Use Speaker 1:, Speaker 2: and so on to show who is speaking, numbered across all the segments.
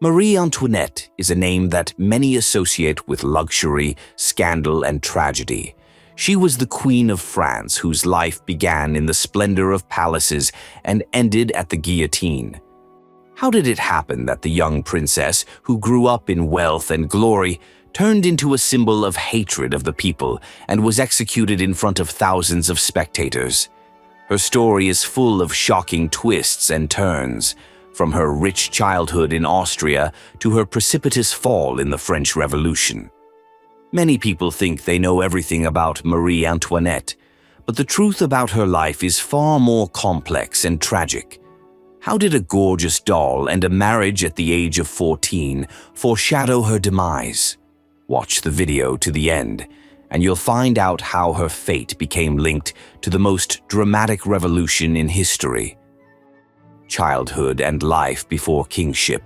Speaker 1: Marie Antoinette is a name that many associate with luxury, scandal, and tragedy. She was the Queen of France whose life began in the splendor of palaces and ended at the guillotine. How did it happen that the young princess, who grew up in wealth and glory, turned into a symbol of hatred of the people and was executed in front of thousands of spectators? Her story is full of shocking twists and turns, from her rich childhood in Austria to her precipitous fall in the French Revolution. Many people think they know everything about Marie Antoinette, but the truth about her life is far more complex and tragic. How did a gorgeous doll and a marriage at the age of 14 foreshadow her demise? Watch the video to the end, and you'll find out how her fate became linked to the most dramatic revolution in history. Childhood and life before kingship.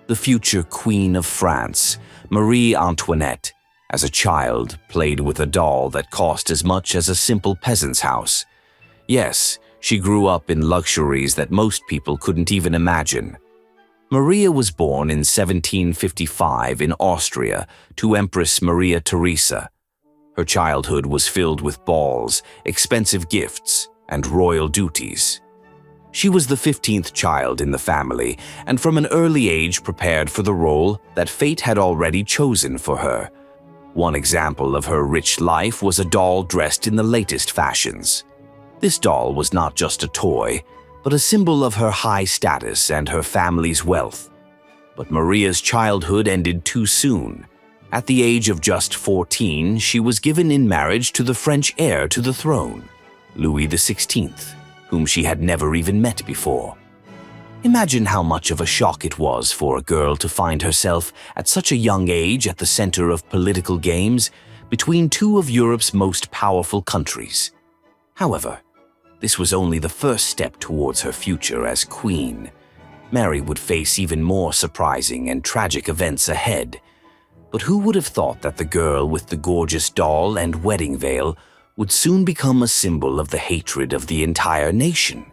Speaker 1: The future Queen of France, Marie Antoinette, as a child, played with a doll that cost as much as a simple peasant's house. Yes, she grew up in luxuries that most people couldn't even imagine. Maria was born in 1755 in Austria to Empress Maria Theresa. Her childhood was filled with balls, expensive gifts, and royal duties. She was the 15th child in the family, and from an early age prepared for the role that fate had already chosen for her. One example of her rich life was a doll dressed in the latest fashions. This doll was not just a toy, but a symbol of her high status and her family's wealth. But Maria's childhood ended too soon. At the age of just 14, she was given in marriage to the French heir to the throne, Louis XVI, whom she had never even met before. Imagine how much of a shock it was for a girl to find herself at such a young age at the center of political games between two of Europe's most powerful countries. However, this was only the first step towards her future as queen. Mary would face even more surprising and tragic events ahead. But who would have thought that the girl with the gorgeous doll and wedding veil would soon become a symbol of the hatred of the entire nation?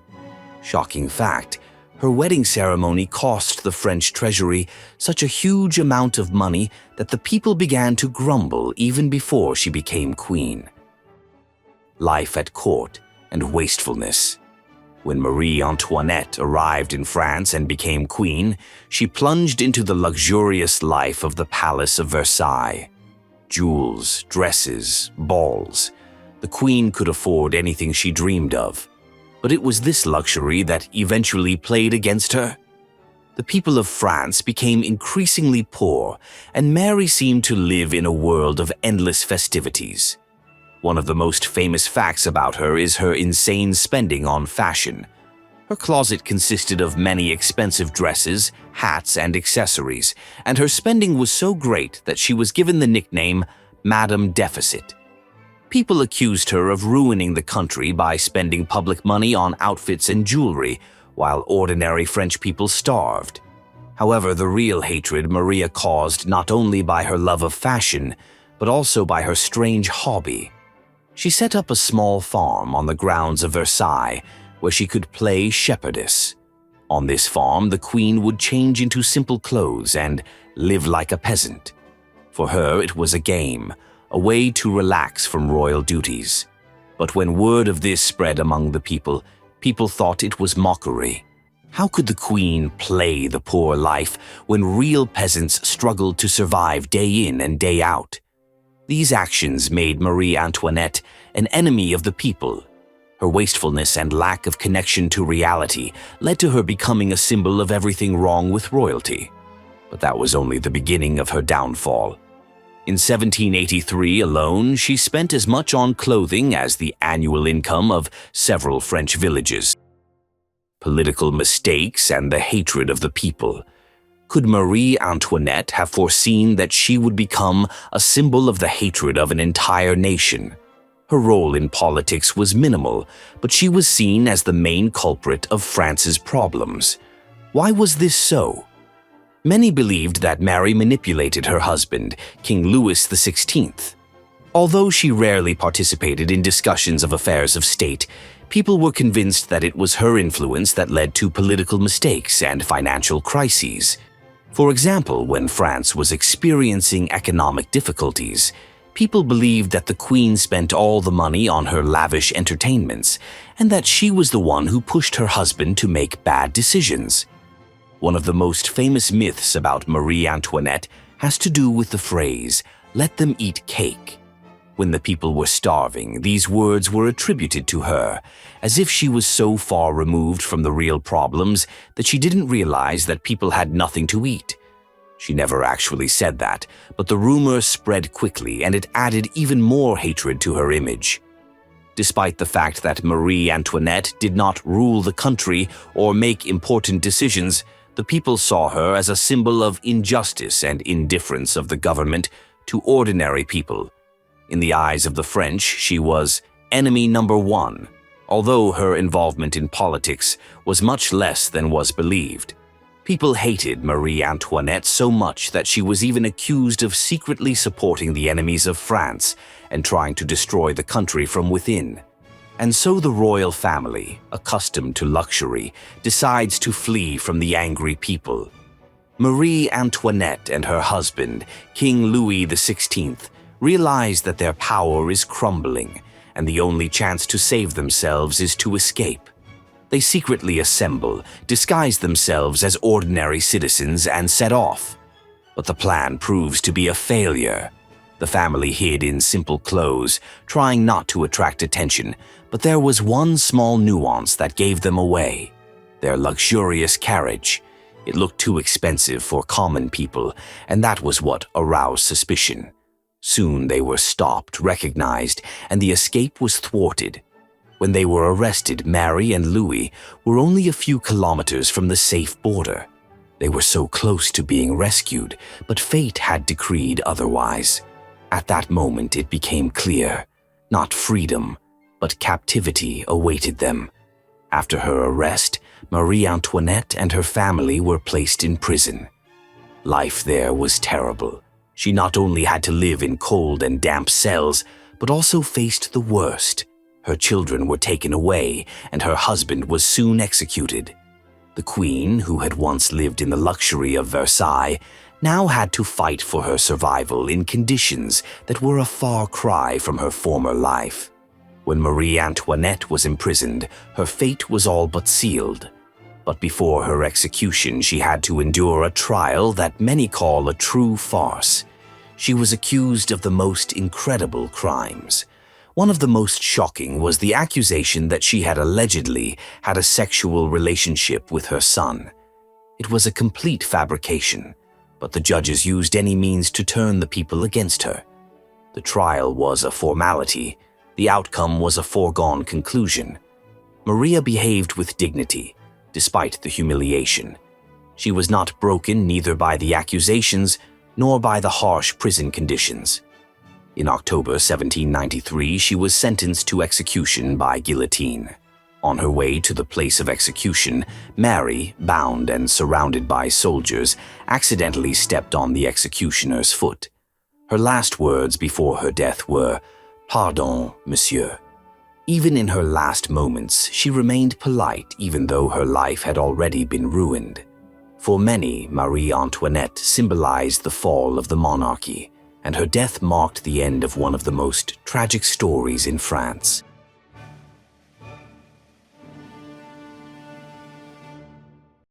Speaker 1: Shocking fact, her wedding ceremony cost the French treasury such a huge amount of money that the people began to grumble even before she became queen. Life at court and wastefulness. When Marie Antoinette arrived in France and became queen, she plunged into the luxurious life of the Palace of Versailles. Jewels, dresses, balls. The queen could afford anything she dreamed of. But it was this luxury that eventually played against her. The people of France became increasingly poor, and Mary seemed to live in a world of endless festivities. One of the most famous facts about her is her insane spending on fashion. Her closet consisted of many expensive dresses, hats, and accessories, and her spending was so great that she was given the nickname Madame Deficit. People accused her of ruining the country by spending public money on outfits and jewelry, while ordinary French people starved. However, the real hatred Maria caused not only by her love of fashion, but also by her strange hobby. She set up a small farm on the grounds of Versailles, where she could play shepherdess. On this farm, the queen would change into simple clothes and live like a peasant. For her, it was a game, a way to relax from royal duties. But when word of this spread among the people, people thought it was mockery. How could the queen play the poor life when real peasants struggled to survive day in and day out? These actions made Marie Antoinette an enemy of the people. Her wastefulness and lack of connection to reality led to her becoming a symbol of everything wrong with royalty. But that was only the beginning of her downfall. In 1783 alone, she spent as much on clothing as the annual income of several French villages. Political mistakes and the hatred of the people. Could Marie Antoinette have foreseen that she would become a symbol of the hatred of an entire nation? Her role in politics was minimal, but she was seen as the main culprit of France's problems. Why was this so? Many believed that Mary manipulated her husband, King Louis XVI. Although she rarely participated in discussions of affairs of state, people were convinced that it was her influence that led to political mistakes and financial crises. For example, when France was experiencing economic difficulties, people believed that the queen spent all the money on her lavish entertainments and that she was the one who pushed her husband to make bad decisions. One of the most famous myths about Marie Antoinette has to do with the phrase, "Let them eat cake." When the people were starving, these words were attributed to her, as if she was so far removed from the real problems that she didn't realize that people had nothing to eat. She never actually said that, but the rumor spread quickly and it added even more hatred to her image. Despite the fact that Marie Antoinette did not rule the country or make important decisions, the people saw her as a symbol of injustice and indifference of the government to ordinary people. In the eyes of the French, she was enemy number one, although her involvement in politics was much less than was believed. People hated Marie Antoinette so much that she was even accused of secretly supporting the enemies of France and trying to destroy the country from within. And so the royal family, accustomed to luxury, decides to flee from the angry people. Marie Antoinette and her husband, King Louis XVI, realize that their power is crumbling, and the only chance to save themselves is to escape. They secretly assemble, disguise themselves as ordinary citizens, and set off. But the plan proves to be a failure. The family hid in simple clothes, trying not to attract attention, but there was one small nuance that gave them away: their luxurious carriage. It looked too expensive for common people, and that was what aroused suspicion. Soon they were stopped, recognized, and the escape was thwarted. When they were arrested, Marie and Louis were only a few kilometers from the safe border. They were so close to being rescued, but fate had decreed otherwise. At that moment it became clear: not freedom, but captivity awaited them. After her arrest, Marie Antoinette and her family were placed in prison. Life there was terrible. She not only had to live in cold and damp cells, but also faced the worst. Her children were taken away, and her husband was soon executed. The queen, who had once lived in the luxury of Versailles, now had to fight for her survival in conditions that were a far cry from her former life. When Marie Antoinette was imprisoned, her fate was all but sealed. But before her execution, she had to endure a trial that many call a true farce. She was accused of the most incredible crimes. One of the most shocking was the accusation that she had allegedly had a sexual relationship with her son. It was a complete fabrication, but the judges used any means to turn the people against her. The trial was a formality. The outcome was a foregone conclusion. Maria behaved with dignity, despite the humiliation. She was not broken neither by the accusations nor by the harsh prison conditions. In October 1793, she was sentenced to execution by guillotine. On her way to the place of execution, Mary, bound and surrounded by soldiers, accidentally stepped on the executioner's foot. Her last words before her death were, "Pardon, monsieur." Even in her last moments, she remained polite even though her life had already been ruined. For many, Marie Antoinette symbolized the fall of the monarchy, and her death marked the end of one of the most tragic stories in France.